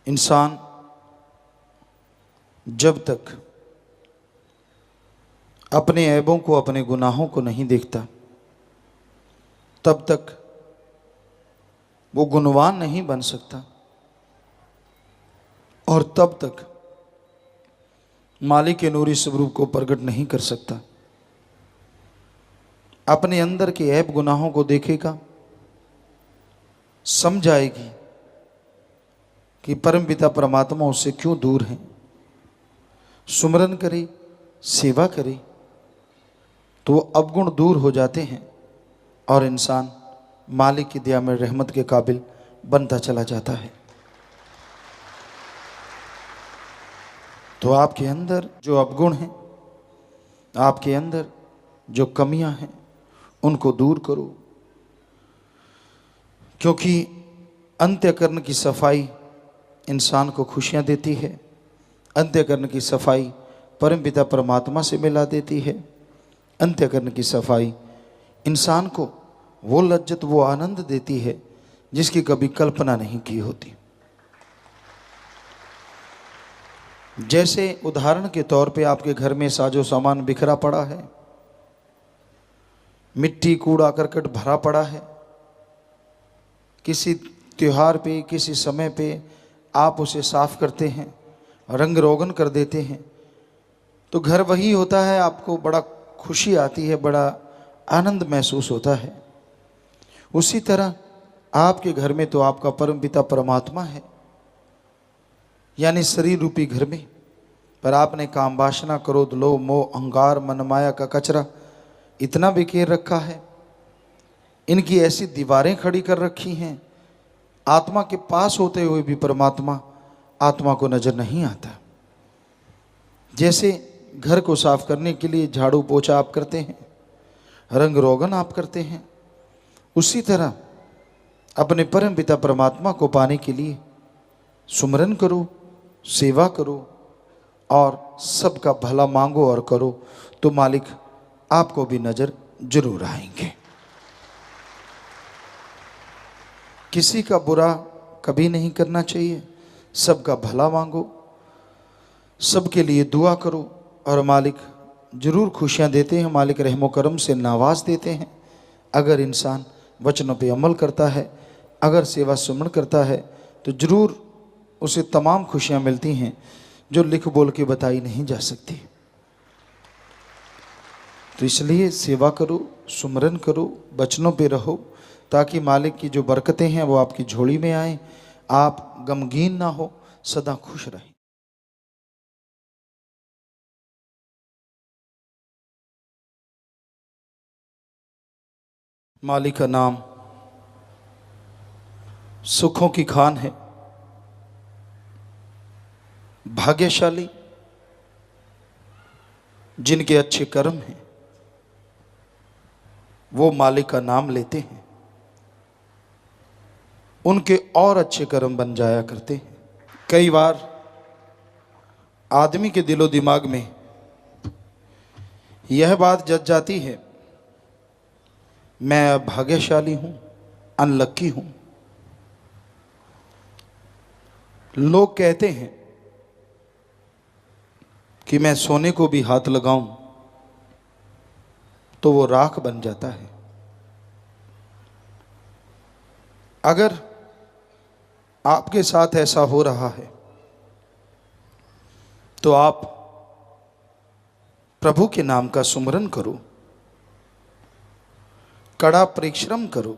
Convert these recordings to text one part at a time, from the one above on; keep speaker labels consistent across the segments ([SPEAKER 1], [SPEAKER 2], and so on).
[SPEAKER 1] इंसान जब तक अपने ऐबों को, अपने गुनाहों को नहीं देखता, तब तक वो गुणवान नहीं बन सकता और तब तक मालिक के नूरी स्वरूप को प्रकट नहीं कर सकता। अपने अंदर के ऐब गुनाहों को देखेगा, समझ आएगी कि परमपिता परमात्मा उससे क्यों दूर हैं। सुमरन करे, सेवा करे तो वो अवगुण दूर हो जाते हैं और इंसान मालिक की दया में रहमत के काबिल बनता चला जाता है। तो आपके अंदर जो अवगुण हैं, आपके अंदर जो कमियां हैं, उनको दूर करो, क्योंकि अंत्यकरण की सफाई इंसान को खुशियां देती है। अंत्यकरण की सफाई परमपिता परमात्मा से मिला देती है। अंत्यकरण की सफाई इंसान को वो लज्जत, वो आनंद देती है जिसकी कभी कल्पना नहीं की होती। जैसे उदाहरण के तौर पे आपके घर में साजो सामान बिखरा पड़ा है, मिट्टी कूड़ा करकट भरा पड़ा है, किसी त्योहार पे, किसी समय पे आप उसे साफ करते हैं, रंग रोगन कर देते हैं, तो घर वही होता है, आपको बड़ा खुशी आती है, बड़ा आनंद महसूस होता है। उसी तरह आपके घर में तो आपका परमपिता परमात्मा है, यानी शरीर रूपी घर में, पर आपने काम वासना, क्रोध, लोभ, मोह, अहंकार, मनमाया का कचरा इतना बिखेर रखा है, इनकी ऐसी दीवारें खड़ी कर रखी हैं, आत्मा के पास होते हुए भी परमात्मा आत्मा को नजर नहीं आता। जैसे घर को साफ करने के लिए झाड़ू पोछा आप करते हैं, रंग रोगन आप करते हैं, उसी तरह अपने परम पिता परमात्मा को पाने के लिए सुमरन करो, सेवा करो और सबका भला मांगो और करो, तो मालिक आपको भी नजर जरूर आएंगे। किसी का बुरा कभी नहीं करना चाहिए, सबका भला मांगो, सबके लिए दुआ करो और मालिक जरूर खुशियां देते हैं। मालिक रहमो करम से नवाज देते हैं। अगर इंसान वचनों पे अमल करता है, अगर सेवा सुमन करता है, तो जरूर उसे तमाम खुशियां मिलती हैं जो लिख बोल के बताई नहीं जा सकती। तो इसलिए सेवा करो, सुमरन करो, वचनों पे रहो, ताकि मालिक की जो बरकतें हैं वो आपकी झोली में आए, आप गमगीन ना हो, सदा खुश रहें। मालिक का नाम सुखों की खान है। भाग्यशाली जिनके अच्छे कर्म हैं वो मालिक का नाम लेते हैं, उनके और अच्छे कर्म बन जाया करते हैं। कई बार आदमी के दिलो दिमाग में यह बात जच जाती है, मैं भाग्यशाली हूं, अनलक्की हूं। लोग कहते हैं कि मैं सोने को भी हाथ लगाऊं तो वो राख बन जाता है। अगर आपके साथ ऐसा हो रहा है तो आप प्रभु के नाम का सुमरन करो, कड़ा परिश्रम करो।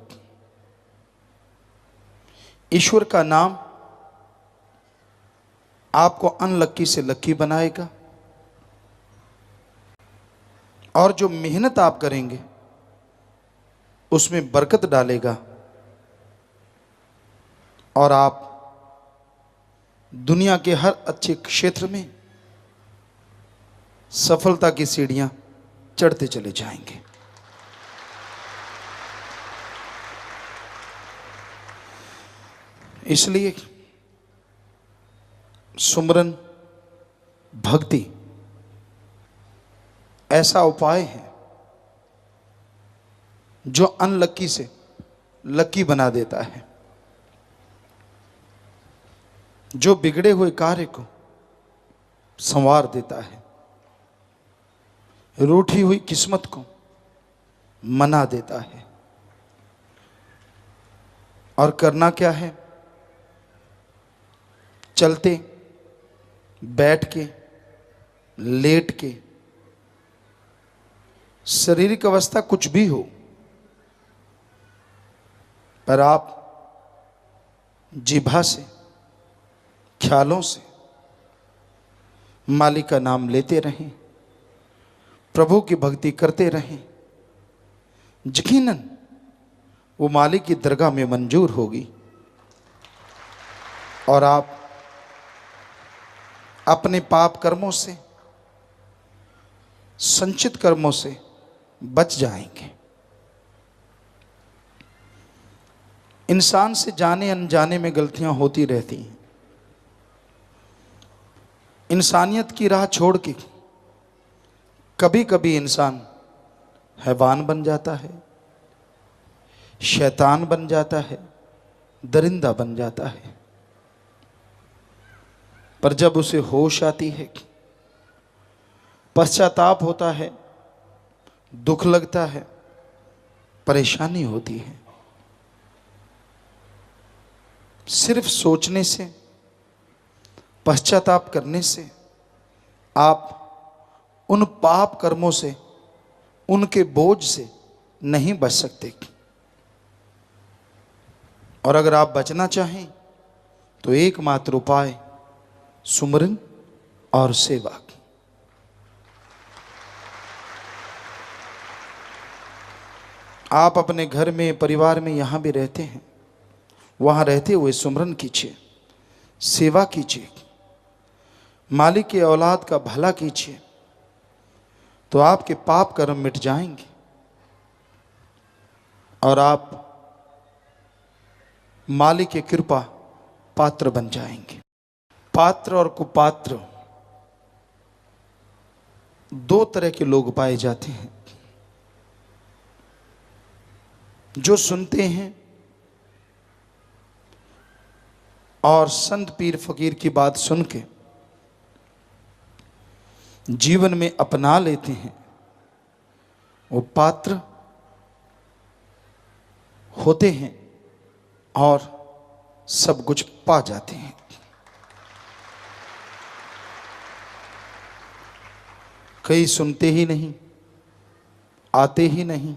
[SPEAKER 1] ईश्वर का नाम आपको अनलक्की से लक्की बनाएगा और जो मेहनत आप करेंगे उसमें बरकत डालेगा और आप दुनिया के हर अच्छे क्षेत्र में सफलता की सीढ़ियां चढ़ते चले जाएंगे। इसलिए सुमरन भक्ति ऐसा उपाय है जो अनलक्की से लक्की बना देता है। जो बिगड़े हुए कार्य को संवार देता है, रूठी हुई किस्मत को मना देता है। और करना क्या है? चलते, बैठ के, लेट के, शारीरिक अवस्था कुछ भी हो, पर आप जिह्वा से, ख्यालों से मालिक का नाम लेते रहें, प्रभु की भक्ति करते रहें। यकीनन वो मालिक की दरगाह में मंजूर होगी और आप अपने पाप कर्मों से, संचित कर्मों से बच जाएंगे। इंसान से जाने अनजाने में गलतियां होती रहती हैं। इंसानियत की राह छोड़ के कभी कभी इंसान हैवान बन जाता है, शैतान बन जाता है, दरिंदा बन जाता है। पर जब उसे होश आती है, पश्चाताप होता है, दुख लगता है, परेशानी होती है, सिर्फ सोचने से, पश्चाताप करने से आप उन पाप कर्मों से, उनके बोझ से नहीं बच सकते। और अगर आप बचना चाहें तो एकमात्र उपाय सुमरन और सेवा। आप अपने घर में, परिवार में यहां भी रहते हैं, वहां रहते हुए सुमरन कीजिए, सेवा कीजिए, मालिक के औलाद का भला कीजिए, तो आपके पाप कर्म मिट जाएंगे और आप मालिक की कृपा पात्र बन जाएंगे। पात्र और कुपात्र दो तरह के लोग पाए जाते हैं। जो सुनते हैं और संत पीर फकीर की बात सुन के जीवन में अपना लेते हैं, वो पात्र होते हैं और सब कुछ पा जाते हैं। कई सुनते ही नहीं, आते ही नहीं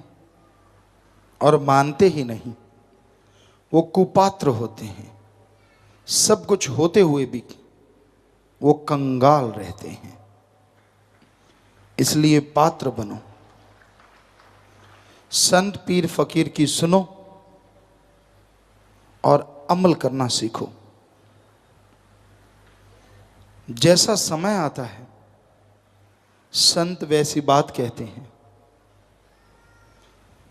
[SPEAKER 1] और मानते ही नहीं, वो कुपात्र होते हैं। सब कुछ होते हुए भी वो कंगाल रहते हैं। इसलिए पात्र बनो, संत पीर फकीर की सुनो और अमल करना सीखो। जैसा समय आता है, संत वैसी बात कहते हैं,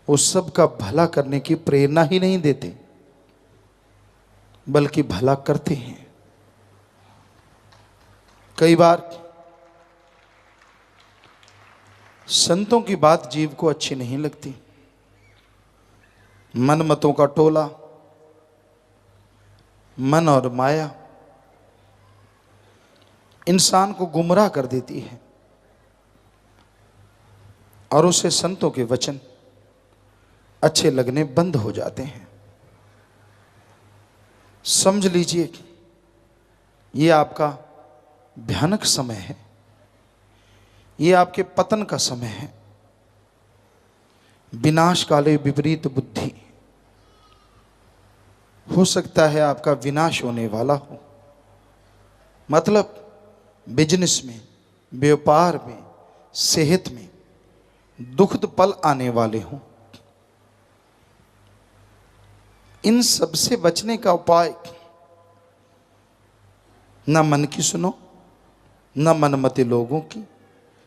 [SPEAKER 1] वो सबका भला करने की प्रेरणा ही नहीं देते, बल्कि भला करते हैं। कई बार संतों की बात जीव को अच्छी नहीं लगती। मनमतों का टोला, मन और माया इंसान को गुमराह कर देती है और उसे संतों के वचन अच्छे लगने बंद हो जाते हैं। समझ लीजिए ये आपका भयानक समय है, ये आपके पतन का समय है। विनाश काले विपरीत बुद्धि, हो सकता है आपका विनाश होने वाला हो। मतलब बिजनेस में, व्यापार में, सेहत में दुखद पल आने वाले हों। इन सब से बचने का उपाय, न मन की सुनो, न मनमते लोगों की,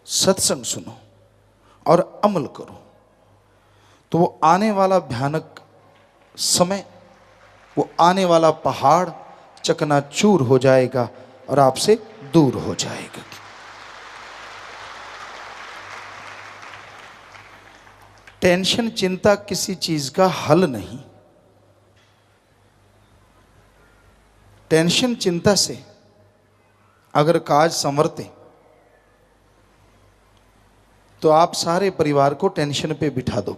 [SPEAKER 1] सत्संग सुनो और अमल करो, तो वो आने वाला भयानक समय, वो आने वाला पहाड़ चकनाचूर हो जाएगा और आपसे दूर हो जाएगा। टेंशन, चिंता किसी चीज का हल नहीं। टेंशन चिंता से अगर काज संवरते तो आप सारे परिवार को टेंशन पे बिठा दो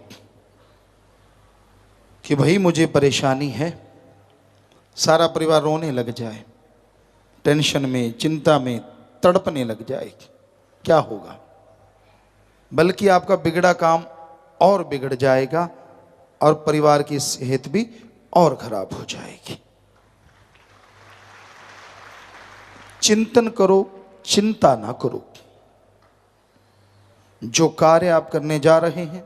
[SPEAKER 1] कि भाई मुझे परेशानी है, सारा परिवार रोने लग जाए, टेंशन में चिंता में तड़पने लग जाए, क्या होगा? बल्कि आपका बिगड़ा काम और बिगड़ जाएगा और परिवार की सेहत भी और खराब हो जाएगी। चिंतन करो, चिंता ना करो। जो कार्य आप करने जा रहे हैं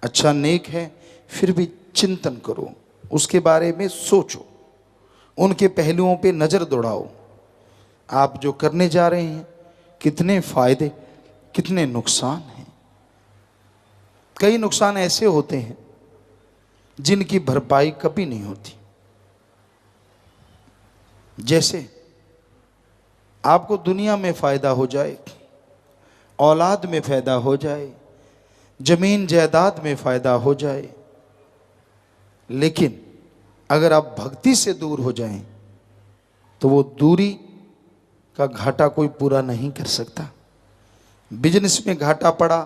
[SPEAKER 1] अच्छा नेक है, फिर भी चिंतन करो, उसके बारे में सोचो, उनके पहलुओं पे नजर दौड़ाओ। आप जो करने जा रहे हैं कितने फायदे कितने नुकसान हैं। कई नुकसान ऐसे होते हैं जिनकी भरपाई कभी नहीं होती। जैसे आपको दुनिया में फायदा हो जाए, औलाद में फायदा हो जाए, जमीन जायदाद में फायदा हो जाए, लेकिन अगर आप भक्ति से दूर हो जाएं तो वो दूरी का घाटा कोई पूरा नहीं कर सकता। बिजनेस में घाटा पड़ा,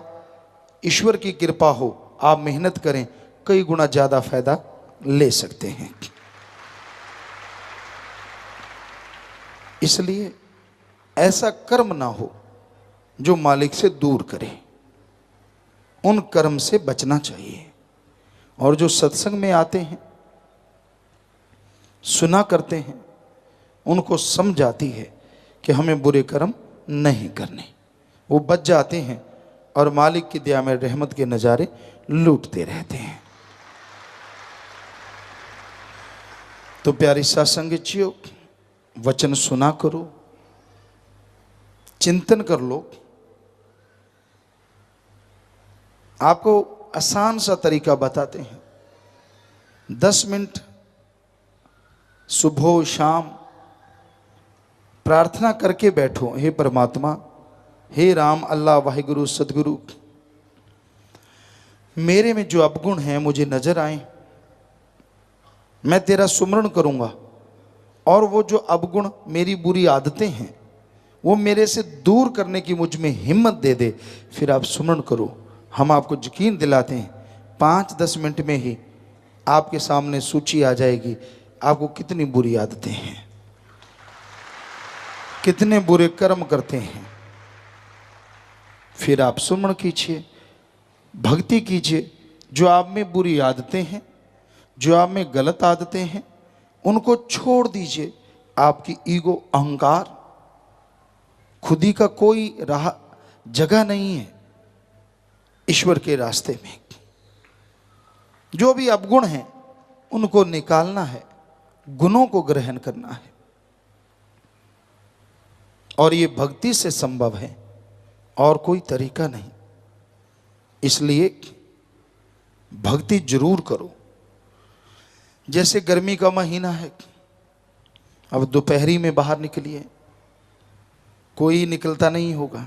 [SPEAKER 1] ईश्वर की कृपा हो, आप मेहनत करें, कई गुना ज्यादा फायदा ले सकते हैं। इसलिए ऐसा कर्म ना हो जो मालिक से दूर करे, उन कर्म से बचना चाहिए। और जो सत्संग में आते हैं, सुना करते हैं, उनको समझ आती है कि हमें बुरे कर्म नहीं करने, वो बच जाते हैं और मालिक की दया में रहमत के नज़ारे लूटते रहते हैं। तो प्यारी सत्संगीचियों, वचन सुना करो, चिंतन कर लो। आपको आसान सा तरीका बताते हैं। 10 मिनट सुबह शाम प्रार्थना करके बैठो, हे परमात्मा, हे राम, अल्लाह, वाहिगुरु, सदगुरु, मेरे में जो अवगुण हैं मुझे नजर आए, मैं तेरा सुमरण करूंगा, और वो जो अवगुण मेरी बुरी आदतें हैं वो मेरे से दूर करने की मुझ में हिम्मत दे दे। फिर आप सुमरण करो। हम आपको यकीन दिलाते हैं 5-10 मिनट में ही आपके सामने सूची आ जाएगी, आपको कितनी बुरी आदतें हैं, कितने बुरे कर्म करते हैं। फिर आप सुमरण कीजिए, भक्ति कीजिए। जो आप में बुरी आदतें हैं, जो आप में गलत आदतें हैं, उनको छोड़ दीजिए। आपकी ईगो, अहंकार, खुदी का कोई राह जगह नहीं है ईश्वर के रास्ते में। जो भी अवगुण हैं उनको निकालना है, गुणों को ग्रहण करना है, और ये भक्ति से संभव है, और कोई तरीका नहीं। इसलिए भक्ति जरूर करो। जैसे गर्मी का महीना है, अब दोपहरी में बाहर निकलिए, कोई निकलता नहीं होगा,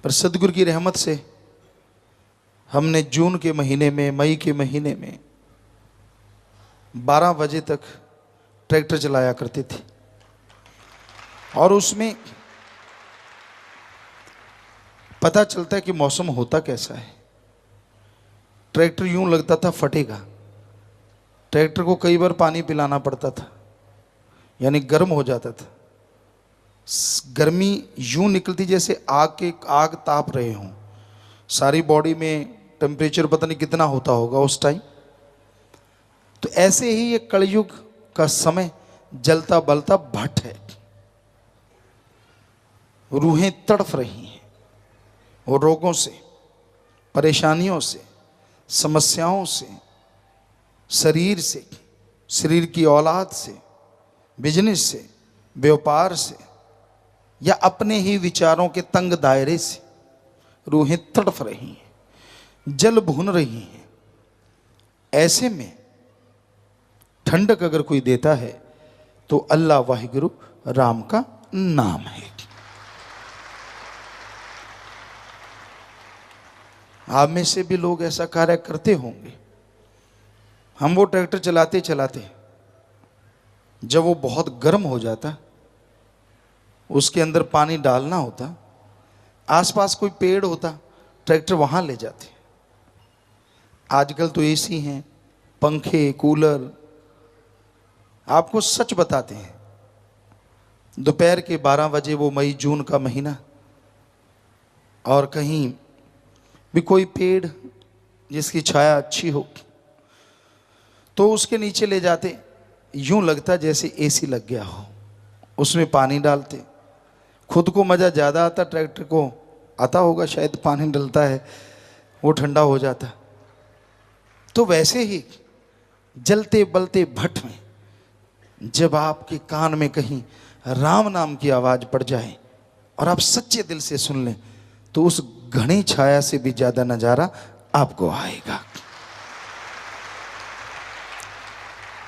[SPEAKER 1] पर सदगुरु की रहमत से हमने जून के महीने में, मई के महीने में 12 बजे तक ट्रैक्टर चलाया करते थे, और उसमें पता चलता है कि मौसम होता कैसा है। ट्रैक्टर यूं लगता था फटेगा, ट्रैक्टर को कई बार पानी पिलाना पड़ता था, यानी गर्म हो जाता था। गर्मी यूं निकलती जैसे आग ताप रहे हों, सारी बॉडी में टेम्परेचर पता नहीं कितना होता होगा उस टाइम। तो ऐसे ही ये कलयुग का समय जलता बलता भट्ट है, रूहें तड़फ रही हैं, और रोगों से, परेशानियों से, समस्याओं से, शरीर से, शरीर की औलाद से, बिजनेस से, व्यापार से, या अपने ही विचारों के तंग दायरे से रूहें तड़फ रही हैं, जल भून रही हैं। ऐसे में ठंडक अगर कोई देता है तो अल्लाह वाहिगुरु राम का नाम है। आप में से भी लोग ऐसा कार्य करते होंगे। हम वो ट्रैक्टर चलाते चलाते जब वो बहुत गर्म हो जाता, उसके अंदर पानी डालना होता, आसपास कोई पेड़ होता, ट्रैक्टर वहाँ ले जाते। आजकल तो एसी हैं, पंखे, कूलर। आपको सच बताते हैं, दोपहर के 12 बजे, वो मई जून का महीना, और कहीं भी कोई पेड़ जिसकी छाया अच्छी हो तो उसके नीचे ले जाते, यूं लगता जैसे एसी लग गया हो। उसमें पानी डालते, खुद को मज़ा ज़्यादा आता, ट्रैक्टर को आता होगा शायद, पानी डलता है वो ठंडा हो जाता। तो वैसे ही जलते बलते भट्ट में जब आपके कान में कहीं राम नाम की आवाज़ पड़ जाए और आप सच्चे दिल से सुन लें, तो उस घनी छाया से भी ज़्यादा नज़ारा आपको आएगा।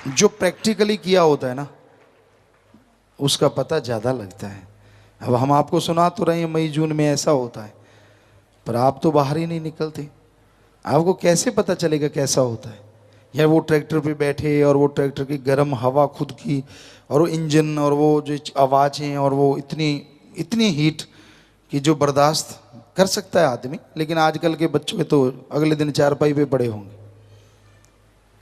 [SPEAKER 1] जो प्रैक्टिकली किया होता है ना, उसका पता ज़्यादा लगता है। अब हम आपको सुना तो रहे हैं मई जून में ऐसा होता है, पर आप तो बाहर ही नहीं निकलते, आपको कैसे पता चलेगा कैसा होता है। या वो ट्रैक्टर पे बैठे और वो ट्रैक्टर की गर्म हवा खुद की, और वो इंजन, और वो जो आवाज़ें, और वो इतनी हीट कि जो बर्दाश्त कर सकता है आदमी। लेकिन आजकल के बच्चों के तो अगले दिन चारपाई पे पड़े होंगे।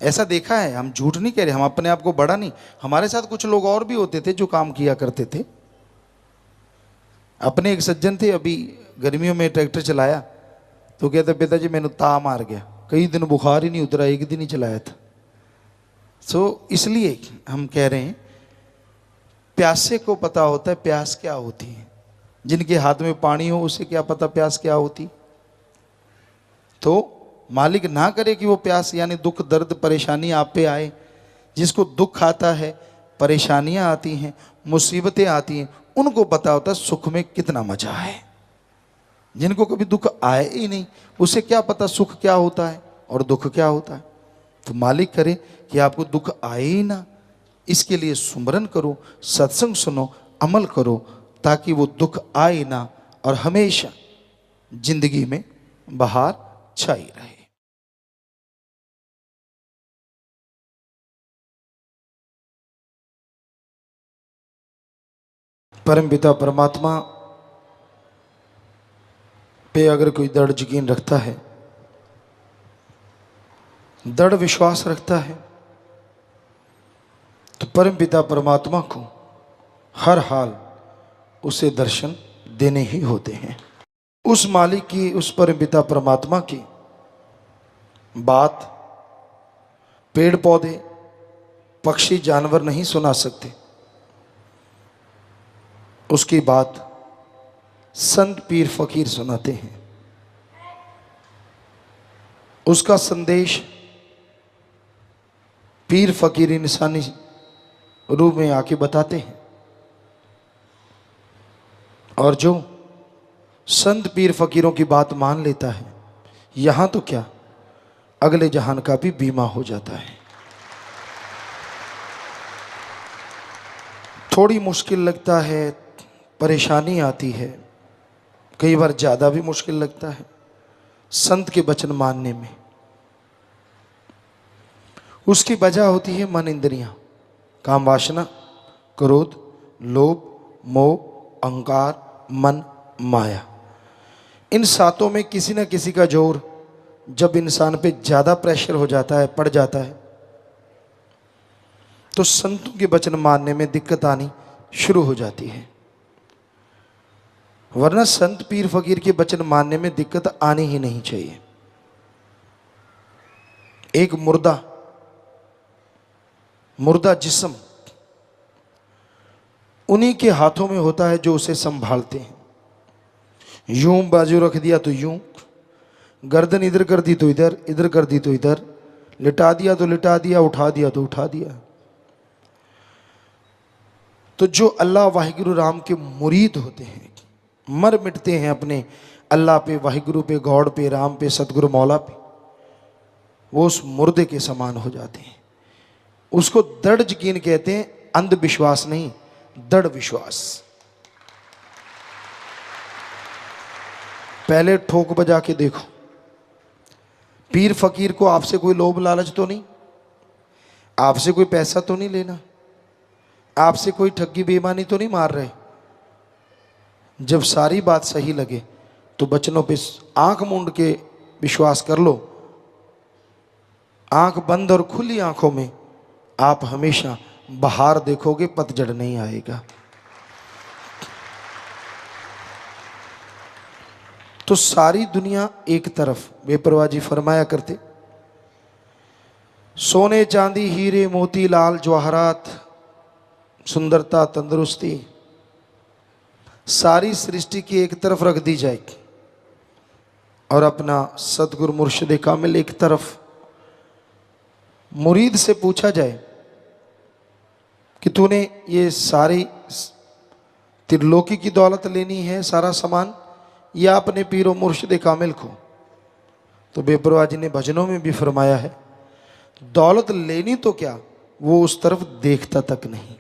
[SPEAKER 1] ऐसा देखा है, हम झूठ नहीं कह रहे, हम अपने आप को बड़ा नहीं, हमारे साथ कुछ लोग और भी होते थे जो काम किया करते थे। अपने एक सज्जन थे, अभी गर्मियों में ट्रैक्टर चलाया तो कहते पिताजी मैंने ता मार गया, कई दिन बुखार ही नहीं उतरा, एक दिन ही चलाया था। इसलिए हम कह रहे हैं, प्यासे को पता होता है प्यास क्या होती है। जिनके हाथ में पानी हो उसे क्या पता प्यास क्या होती। तो मालिक ना करे कि वो प्यास यानी दुख दर्द परेशानी आप पे आए। जिसको दुख आता है, परेशानियां आती हैं, मुसीबतें आती हैं, उनको पता होता है सुख में कितना मजा है। जिनको कभी दुख आए ही नहीं, उसे क्या पता सुख क्या होता है और दुख क्या होता है। तो मालिक करे कि आपको दुख आए ही ना, इसके लिए सुमरन करो, सत्संग सुनो, अमल करो, ताकि वो दुख आए ना और हमेशा जिंदगी में बहार छाई रहे। परम पिता परमात्मा पे अगर कोई दृढ़ यकीन रखता है, दृढ़ विश्वास रखता है, तो परम पिता परमात्मा को हर हाल उसे दर्शन देने ही होते हैं। उस मालिक की, उस परम पिता परमात्मा की बात पेड़ पौधे, पक्षी, जानवर नहीं सुना सकते। उसकी बात संत पीर फकीर सुनाते हैं। उसका संदेश पीर फकीर इंसानी रूप में आके बताते हैं। और जो संत पीर फकीरों की बात मान लेता है, यहाँ तो क्या अगले जहान का भी बीमा हो जाता है। थोड़ी मुश्किल लगता है, परेशानी आती है, कई बार ज़्यादा भी मुश्किल लगता है संत के वचन मानने में। उसकी वजह होती है मन इंद्रियां, काम वासना, क्रोध, लोभ, मोह, अहंकार, मन, माया। इन सातों में किसी न किसी का जोर जब इंसान पे ज़्यादा प्रेशर हो जाता है, पड़ जाता है, तो संतों के वचन मानने में दिक्कत आनी शुरू हो जाती है। वरना संत पीर फकीर के वचन मानने में दिक्कत आनी ही नहीं चाहिए। एक मुर्दा जिस्म उन्हीं के हाथों में होता है जो उसे संभालते हैं। यूं बाजू रख दिया तो यूं, गर्दन इधर कर दी तो इधर, इधर कर दी तो इधर, लिटा दिया तो लिटा दिया, उठा दिया तो उठा दिया। तो जो अल्लाह वाहिगुरु राम के मुरीद होते हैं, मर मिटते हैं अपने अल्लाह पे, वाहिगुरु पे, गॉड पे, राम पे, सतगुरु मौला पे, वो उस मुर्दे के समान हो जाते हैं। उसको दृढ़ यकीन कहते हैं, अंधविश्वास नहीं, दृढ़ विश्वास। पहले ठोक बजा के देखो, पीर फकीर को आपसे कोई लोभ लालच तो नहीं, आपसे कोई पैसा तो नहीं लेना, आपसे कोई ठगी बेईमानी तो नहीं मार रहे। जब सारी बात सही लगे तो बचनों पे आंख मूंद के विश्वास कर लो। आंख बंद और खुली आंखों में आप हमेशा बहार देखोगे, पतझड़ नहीं आएगा। तो सारी दुनिया एक तरफ, बेपरवाह जी फरमाया करते, सोने चांदी हीरे मोती लाल जवाहरात, सुंदरता तंदुरुस्ती, सारी सृष्टि की एक तरफ रख दी जाएगी और अपना सतगुरु मुर्शिद कामिल एक तरफ। मुरीद से पूछा जाए कि तूने ये सारी त्रिलोकी की दौलत लेनी है, सारा सामान, या अपने पीरो मुर्शिद कामिल को? तो बेपरवाह जी ने भजनों में भी फरमाया है, दौलत लेनी तो क्या, वो उस तरफ देखता तक नहीं।